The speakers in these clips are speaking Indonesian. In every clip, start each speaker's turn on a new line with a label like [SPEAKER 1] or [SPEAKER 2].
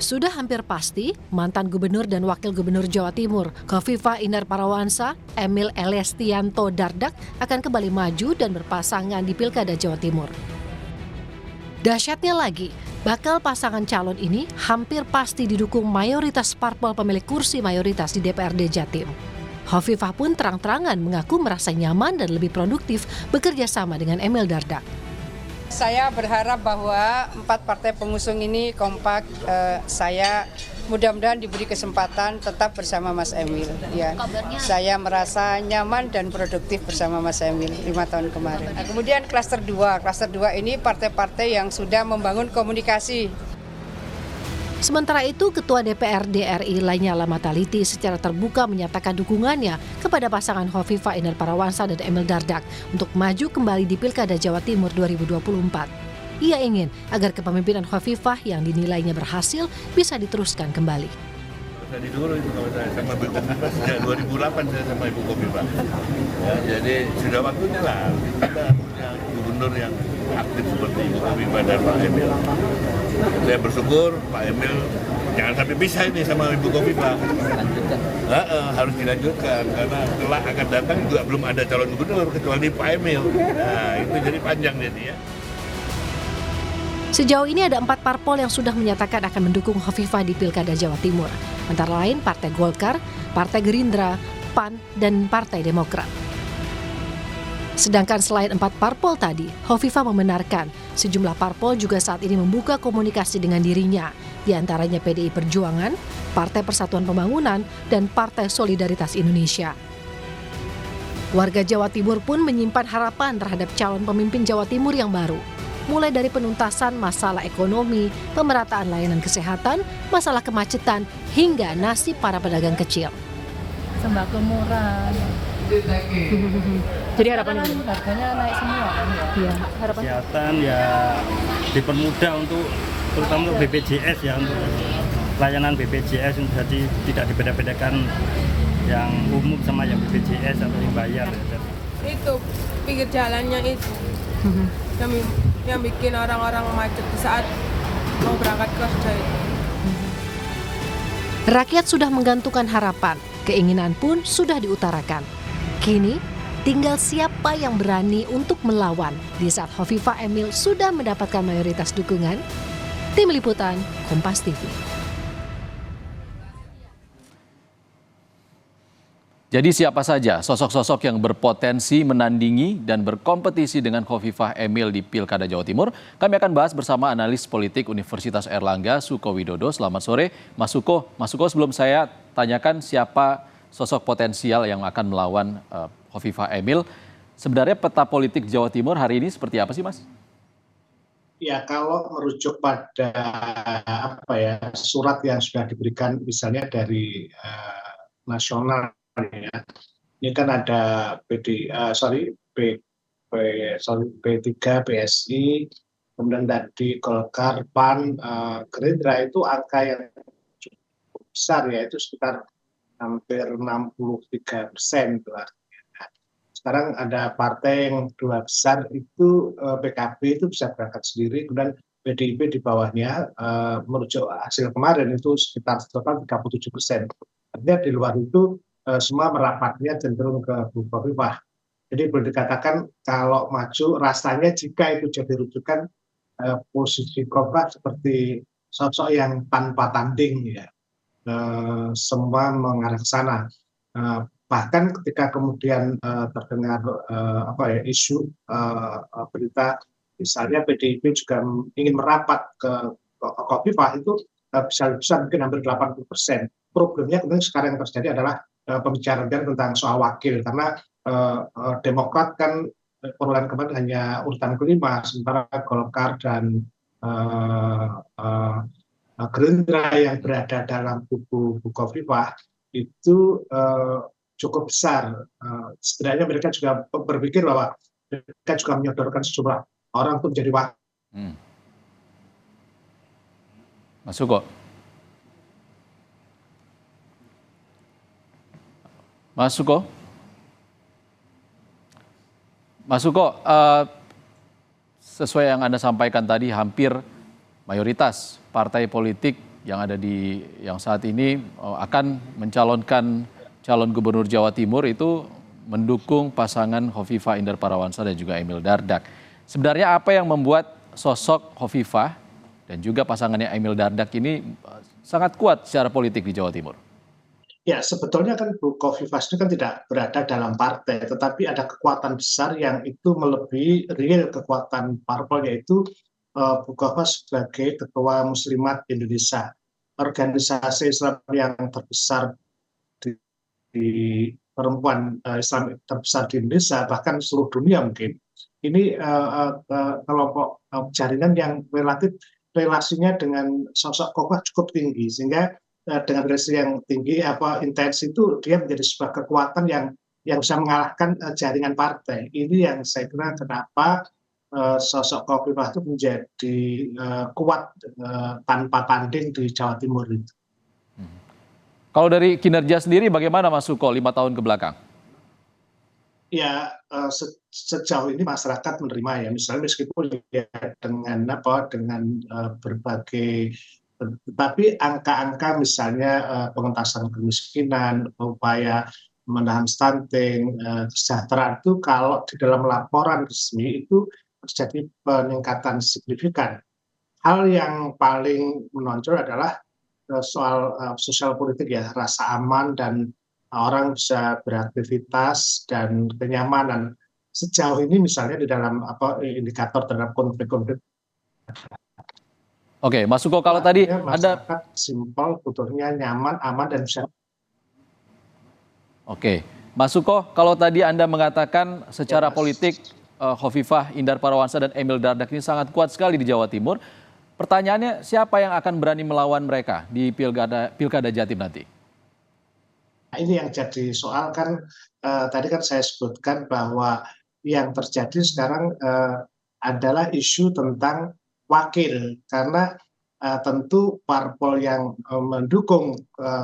[SPEAKER 1] Sudah hampir pasti, mantan gubernur dan wakil gubernur Jawa Timur, Khofifah Indar Parawansa, Emil Elestianto Dardak akan kembali maju dan berpasangan di Pilkada Jawa Timur. Dahsyatnya lagi, bakal pasangan calon ini hampir pasti didukung mayoritas parpol pemilik kursi mayoritas di DPRD Jatim. Khofifah pun terang-terangan mengaku merasa nyaman dan lebih produktif bekerja sama dengan Emil Dardak.
[SPEAKER 2] Saya berharap bahwa 4 partai pengusung ini kompak. Saya mudah-mudahan diberi kesempatan tetap bersama Mas Emil. Ya, saya merasa nyaman dan produktif bersama Mas Emil 5 tahun kemarin. Nah, kemudian klaster 2 ini partai-partai yang sudah membangun komunikasi.
[SPEAKER 1] Sementara itu, Ketua DPRD RI Lanyala Mataliti secara terbuka menyatakan dukungannya kepada pasangan Khofifah Indar Parawansa dan Emil Dardak untuk maju kembali di Pilkada Jawa Timur 2024. Ia ingin agar kepemimpinan Khofifah yang dinilainya berhasil bisa diteruskan kembali.
[SPEAKER 3] Tadi dulu itu kalau saya sama Ibu Khofifah sejak 2008 saya sama Ibu Khofifah. Ya, jadi sudah waktunya lah kita punya gubernur yang aktif seperti Ibu Khofifah dan Pak Emil. Saya bersyukur Pak Emil jangan sampai pisah ini sama Ibu Khofifah. Harus dilanjutkan karena kelak akan datang juga belum ada calon gubernur kecuali Pak Emil. Nah itu jadi panjang jadi ya.
[SPEAKER 1] Sejauh ini ada 4 parpol yang sudah menyatakan akan mendukung Khofifah di Pilkada Jawa Timur. Antara lain Partai Golkar, Partai Gerindra, PAN, dan Partai Demokrat. Sedangkan selain 4 parpol tadi, Khofifah membenarkan sejumlah parpol juga saat ini membuka komunikasi dengan dirinya, di antaranya PDI Perjuangan, Partai Persatuan Pembangunan, dan Partai Solidaritas Indonesia. Warga Jawa Timur pun menyimpan harapan terhadap calon pemimpin Jawa Timur yang baru, mulai dari penuntasan masalah ekonomi, pemerataan layanan kesehatan, masalah kemacetan, hingga nasib para pedagang kecil.
[SPEAKER 4] Sembako murah.
[SPEAKER 1] Jadi harapannya
[SPEAKER 4] harganya naik semua kan ya.
[SPEAKER 1] Iya.
[SPEAKER 4] Harapan
[SPEAKER 5] Kesehatan ya dipermudah untuk terutama untuk BPJS ya, untuk layanan BPJS jadi tidak dibeda-bedakan yang umum sama yang BPJS atau yang bayar.
[SPEAKER 6] Itu pinggir jalannya itu yang bikin orang-orang macet di saat mau berangkat kerja itu.
[SPEAKER 1] Rakyat sudah menggantungkan harapan, keinginan pun sudah diutarakan. Kini, tinggal siapa yang berani untuk melawan di saat Khofifah Emil sudah mendapatkan mayoritas dukungan. Tim Liputan, Kompas TV.
[SPEAKER 7] Jadi siapa saja sosok-sosok yang berpotensi menandingi dan berkompetisi dengan Khofifah Emil di Pilkada Jawa Timur? Kami akan bahas bersama analis politik Universitas Airlangga, Suko Widodo. Selamat sore, Mas Suko. Mas Suko, sebelum saya tanyakan siapa sosok potensial yang akan melawan Khofifah Emil, sebenarnya peta politik Jawa Timur hari ini seperti apa sih, Mas?
[SPEAKER 8] Ya, kalau merujuk pada surat yang sudah diberikan misalnya dari nasional ya. Ini kan ada P3, PSI, kemudian tadi Golkar, PAN, Gerindra, itu angka yang cukup besar ya, itu sekitar hampir 63%. Sekarang ada partai yang 2 besar itu PKB itu bisa berangkat sendiri, kemudian PDIP di bawahnya merujuk hasil kemarin itu sekitar total 37%. Artinya di luar itu semua merapatnya cenderung ke Bu Khofifah. Jadi boleh dikatakan kalau maju rasanya jika itu jadi rujukan posisi Khofifah seperti sosok yang tanpa tanding ya. Semua mengarah ke sana. Bahkan ketika kemudian terdengar isu berita misalnya PDIP juga ingin merapat ke Khofifah, itu bisa mungkin hampir 80%. Problemnya kemudian sekarang yang terjadi adalah pembicaraan tentang soal wakil, karena Demokrat kan perolehan kemarin hanya urutan kelima, sementara Golkar dan Gerindra yang berada dalam kubu Bu Khofifah itu cukup besar. Setidaknya mereka juga berpikir bahwa mereka juga menyodorkan sejumlah orang untuk menjadi wakil.
[SPEAKER 7] Mas Suko. Mas Suko, sesuai yang Anda sampaikan tadi, hampir mayoritas partai politik yang saat ini akan mencalonkan calon gubernur Jawa Timur itu mendukung pasangan Hovifah Indar Parawansa dan juga Emil Dardak. Sebenarnya apa yang membuat sosok Hovifah dan juga pasangannya Emil Dardak ini sangat kuat secara politik di Jawa Timur?
[SPEAKER 8] Ya, sebetulnya kan Bu Khofifah itu kan tidak berada dalam partai, tetapi ada kekuatan besar yang itu melebihi real kekuatan parpol, yaitu Bu Khofifah sebagai Ketua Muslimat Indonesia, organisasi Islam yang terbesar di perempuan Islam terbesar di Indonesia, bahkan seluruh dunia mungkin. Ini kelompok jaringan yang relatif relasinya dengan sosok Khofifah cukup tinggi, sehingga dengan relasi yang tinggi intens itu dia menjadi sebuah kekuatan yang bisa mengalahkan jaringan partai. Ini yang saya kira kenapa sosok Khofifah itu menjadi kuat tanpa tanding di Jawa Timur itu.
[SPEAKER 7] Kalau dari kinerja sendiri bagaimana Mas Suko 5 tahun ke belakang?
[SPEAKER 8] Ya, sejauh ini masyarakat menerima ya, misalnya meskipun ya dengan berbagai, tetapi angka-angka misalnya pengentasan kemiskinan, upaya menahan stunting, kesejahteraan itu kalau di dalam laporan resmi itu terjadi peningkatan signifikan. Hal yang paling menonjol adalah soal sosial politik ya, rasa aman dan orang bisa beraktivitas dan kenyamanan. Sejauh ini misalnya di dalam indikator terhadap konflik-konflik.
[SPEAKER 7] Oke, Mas Suko, kalau tadi Anda
[SPEAKER 8] simpel, butuhnya nyaman, aman dan bisa.
[SPEAKER 7] Oke, Mas Suko, kalau tadi Anda mengatakan secara politik Hovifah Indar Parawansa dan Emil Dardak ini sangat kuat sekali di Jawa Timur. Pertanyaannya, siapa yang akan berani melawan mereka di Pilkada Jatim nanti?
[SPEAKER 8] Nah, ini yang jadi soal kan, tadi kan saya sebutkan bahwa yang terjadi sekarang adalah isu tentang wakil, karena tentu parpol yang mendukung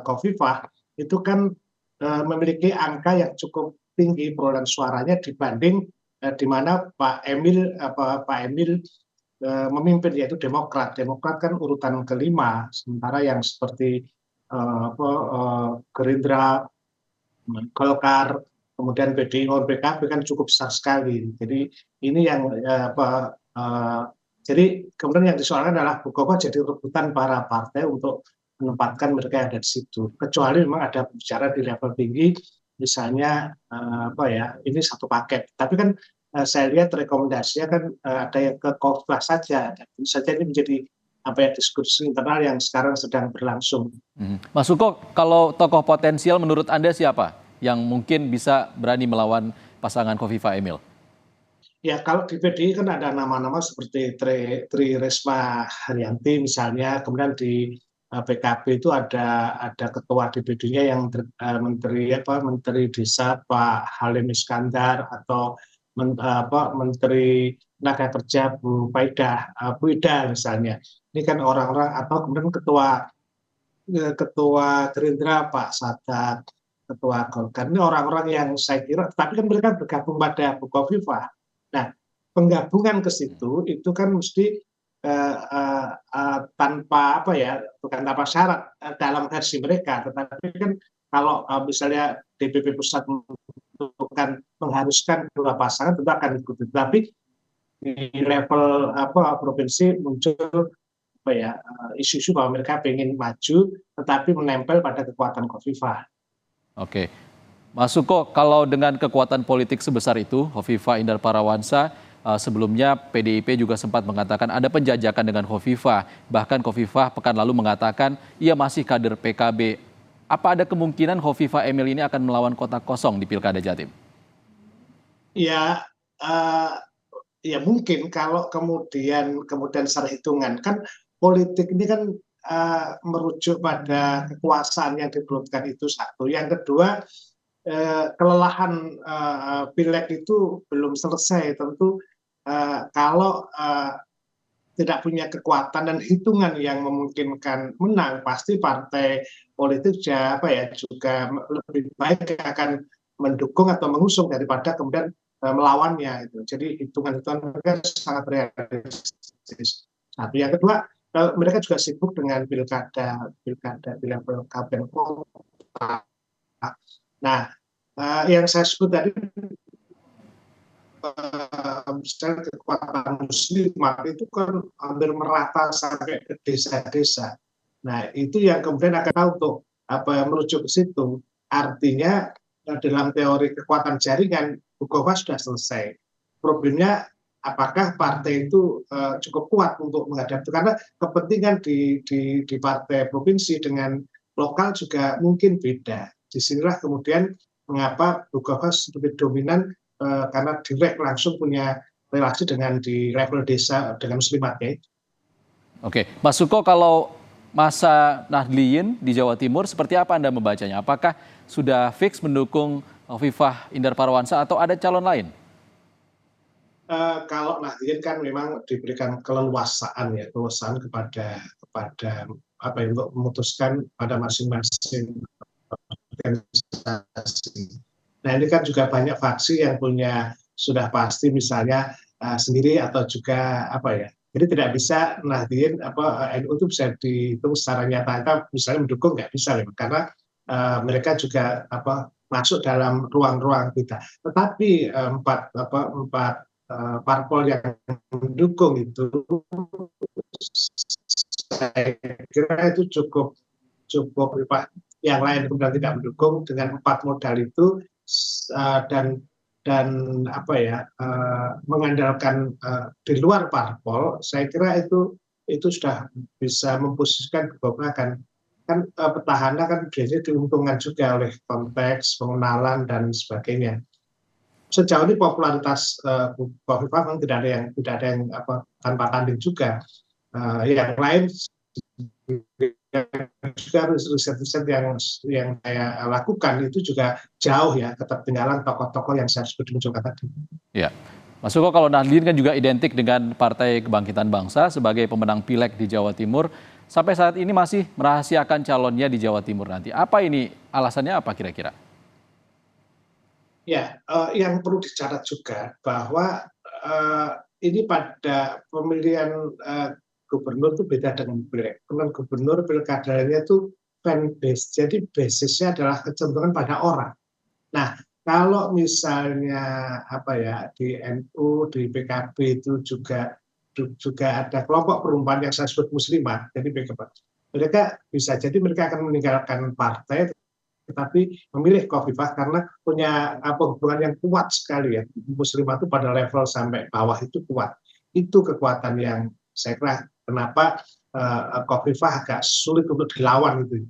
[SPEAKER 8] Khofifah itu kan memiliki angka yang cukup tinggi perolehan suaranya dibanding di mana Pak Emil memimpin, yaitu Demokrat. Demokrat kan urutan kelima, sementara yang seperti Gerindra, Golkar, kemudian PDI, PKB kan cukup besar sekali. Jadi ini yang jadi kemudian yang disoalkan adalah Bu Khofifah jadi rebutan para partai untuk menempatkan mereka yang ada di situ. Kecuali memang ada bicara di level tinggi, misalnya ini satu paket. Tapi kan saya lihat rekomendasinya kan ada yang ke Khofifah saja. Tentu saja ini menjadi diskusi internal yang sekarang sedang berlangsung.
[SPEAKER 7] Mas Suko, kalau tokoh potensial menurut Anda siapa yang mungkin bisa berani melawan pasangan Khofifah Emil?
[SPEAKER 8] Ya, kalau di PDI kan ada nama-nama seperti Tri Risma Haryanti misalnya, kemudian di PKB itu ada ketua DPD-nya yang Menteri Desa Pak Halim Iskandar, atau Menteri Tenaga Kerja Bu Ida misalnya. Ini kan orang-orang, atau kemudian ketua Gerindra Pak Sadat, ketua Golkar. Ini orang-orang yang saya kira, tapi kan mereka bergabung pada Bu Khofifah. Nah, penggabungan ke situ itu kan mesti bukan tanpa syarat dalam versi mereka, tetapi kan kalau misalnya DPP pusat mengharuskan dua pasangan tentu akan ikuti. Tapi di level provinsi muncul isu-isu bahwa mereka ingin maju tetapi menempel pada kekuatan Khofifah.
[SPEAKER 7] Oke, Mas Suko, kalau dengan kekuatan politik sebesar itu, Hovifah Indar Parawansa, sebelumnya PDIP juga sempat mengatakan ada penjajakan dengan Hovifah. Bahkan Hovifah pekan lalu mengatakan ia masih kader PKB. Apa ada kemungkinan Hovifah Emil ini akan melawan kota kosong di Pilkada Jatim?
[SPEAKER 8] Ya mungkin kalau kemudian secara hitungan, kan politik ini kan merujuk pada kekuasaan yang diperlukan itu satu. Yang kedua, kelelahan pileg itu belum selesai. Tentu kalau tidak punya kekuatan dan hitungan yang memungkinkan menang, pasti partai politik juga lebih baik akan mendukung atau mengusung daripada kemudian melawannya. Jadi hitungan mereka sangat realistis. Satu. Yang kedua, mereka juga sibuk dengan pilkada di level kabupaten kota. Nah, yang saya sebut tadi misalnya kekuatan muslimat itu kan hampir merata sampai ke desa-desa. Nah, itu yang kemudian akan tahu untuk menuju ke situ. Artinya dalam teori kekuatan jaringan, Bukowa sudah selesai. Problemnya apakah partai itu cukup kuat untuk menghadapi itu, karena kepentingan di partai provinsi dengan lokal juga mungkin beda. Disinilah kemudian mengapa Bukowa lebih dominan, karena direct langsung punya relasi dengan di level desa dengan muslimatnya.
[SPEAKER 7] Oke, Mas Suko, kalau masa Nahdliyin di Jawa Timur seperti apa Anda membacanya? Apakah sudah fix mendukung Hovifah Indar Parawansa atau ada calon lain?
[SPEAKER 8] Kalau Nahdliyin kan memang diberikan keleluasaan kepada apa ya, untuk memutuskan pada masing-masing organisasi. Nah, ini kan juga banyak faksi yang punya sudah pasti misalnya sendiri atau juga apa ya. Jadi tidak bisa Nahdliyin NU itu bisa dihitung secara nyata misalnya mendukung, nggak bisa, karena mereka juga masuk dalam ruang-ruang kita. Tetapi empat parpol yang mendukung itu saya kira itu cukup yang lain kemudian tidak mendukung dengan 4 modal itu, dan mengandalkan di luar parpol, saya kira itu sudah bisa memposisikan Bukowa kan petahana kan biasanya diuntungkan juga oleh konteks pengenalan dan sebagainya. Sejauh ini popularitas Hovifah memang tidak ada yang tanpa tanding juga. Yang lain juga riset-riset yang saya lakukan itu juga jauh ya ketertinggalan tokoh-tokoh yang saya sebut munculkan tadi.
[SPEAKER 7] Ya, Mas Suko, kalau Nahdliyin kan juga identik dengan Partai Kebangkitan Bangsa sebagai pemenang pileg di Jawa Timur. Sampai saat ini masih merahasiakan calonnya di Jawa Timur nanti. Apa ini alasannya apa kira-kira?
[SPEAKER 8] Ya, yang perlu dicatat juga bahwa ini pada pemilihan gubernur itu beda dengan pileg. Pemilihan gubernur pilkadanya itu fan base, jadi basisnya adalah kecenderungan pada orang. Nah, kalau misalnya di NU, di PKB itu juga ada kelompok perubahan yang saya sebut muslimat, jadi mereka bisa jadi mereka akan meninggalkan partai tetapi memilih Hovifah karena punya hubungan yang kuat sekali ya. Muslimat itu pada level sampai bawah itu kuat. Itu kekuatan yang saya kira kenapa Hovifah agak sulit untuk dilawan gitu.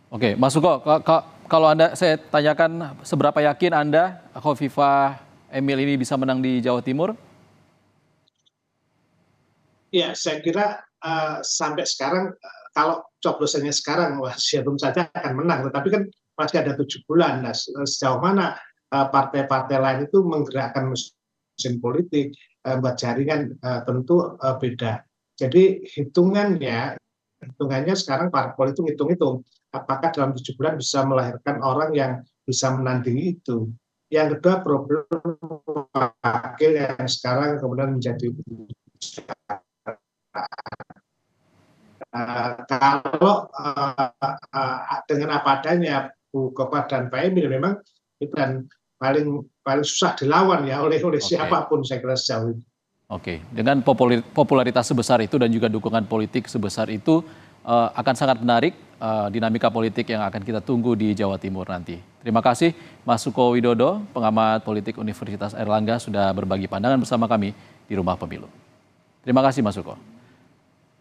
[SPEAKER 7] Oke, Mas Suko, kalau saya tanyakan seberapa yakin Anda Hovifah Emil ini bisa menang di Jawa Timur?
[SPEAKER 8] Ya, saya kira sampai sekarang kalau coblosannya sekarang tentu saja akan menang, tetapi kan masih ada 7 bulan. Nah, sejauh mana partai-partai lain itu menggerakkan mesin politik, buat jaringan tentu beda. Jadi hitungannya sekarang parpol itu ngitung-ngitung apakah dalam 7 bulan bisa melahirkan orang yang bisa menandingi itu. Yang kedua, problem wakil yang sekarang kemudian menjadi kalau dengan apa adanya Bukowa dan Pak Emil memang itu kan paling susah dilawan ya oleh siapapun saya kira sejauh ini.
[SPEAKER 7] Oke, dengan popularitas sebesar itu dan juga dukungan politik sebesar itu akan sangat menarik dinamika politik yang akan kita tunggu di Jawa Timur nanti. Terima kasih Mas Suko Widodo, pengamat politik Universitas Airlangga sudah berbagi pandangan bersama kami di Rumah Pemilu. Terima kasih Mas Suko.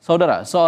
[SPEAKER 7] Saudara,